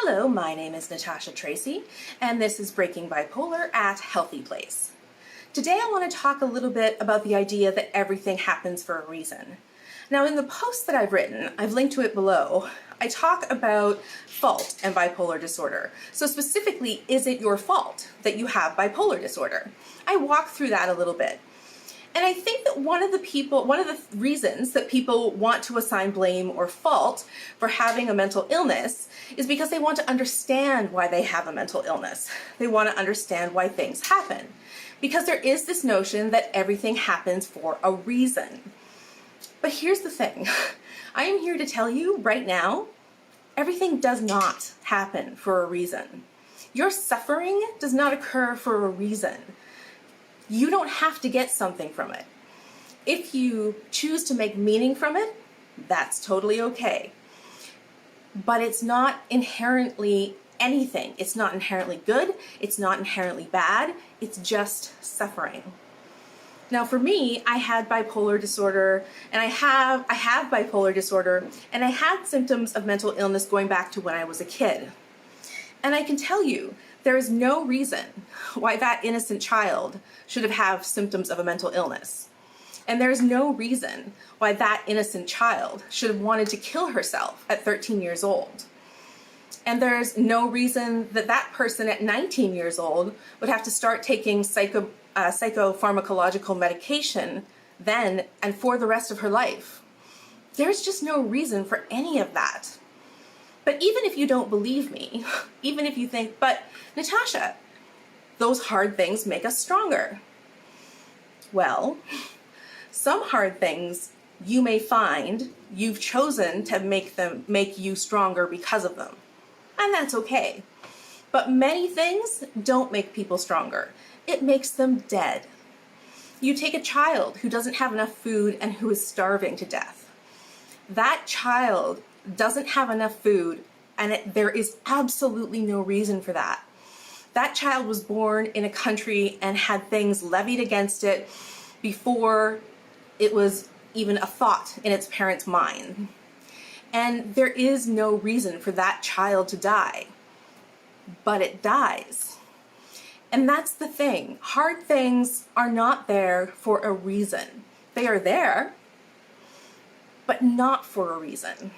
Hello, my name is Natasha Tracy, and this is Breaking Bipolar at HealthyPlace. Today I want to talk a little bit about the idea that everything happens for a reason. Now, in the post that I've written, I've linked to it below, I talk about fault and bipolar disorder. So specifically, is it your fault that you have bipolar disorder? I walk through that a little bit. And I think that one of the reasons that people want to assign blame or fault for having a mental illness is because they want to understand why they have a mental illness. They want to understand why things happen. Because there is this notion that everything happens for a reason. But here's the thing. I am here to tell you right now, everything does not happen for a reason. Your suffering does not occur for a reason. You don't have to get something from it. If you choose to make meaning from it, that's totally okay. But it's not inherently anything. It's not inherently good. It's not inherently bad. It's just suffering. Now for me, I had bipolar disorder, and I have bipolar disorder, and I had symptoms of mental illness going back to when I was a kid. And I can tell you, there is no reason why that innocent child should have symptoms of a mental illness. And there's no reason why that innocent child should have wanted to kill herself at 13 years old. And there's no reason that that person at 19 years old would have to start taking psychopharmacological medication then and for the rest of her life. There's just no reason for any of that. But even if you don't believe me, even if you think, but Natasha, those hard things make us stronger. Well, some hard things you may find you've chosen to make you stronger because of them. And that's okay. But many things don't make people stronger. It makes them dead. You take a child who doesn't have enough food and who is starving to death. That child doesn't have enough food, and there is absolutely no reason for that. That child was born in a country and had things levied against it before it was even a thought in its parents' mind. And there is no reason for that child to die, but it dies. And that's the thing. Hard things are not there for a reason. They are there, but not for a reason.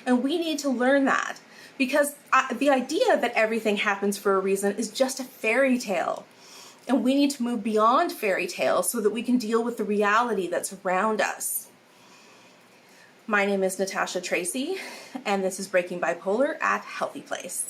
And we need to learn that, because the idea that everything happens for a reason is just a fairy tale. And we need to move beyond fairy tales so that we can deal with the reality that's around us. My name is Natasha Tracy, and this is Breaking Bipolar at HealthyPlace.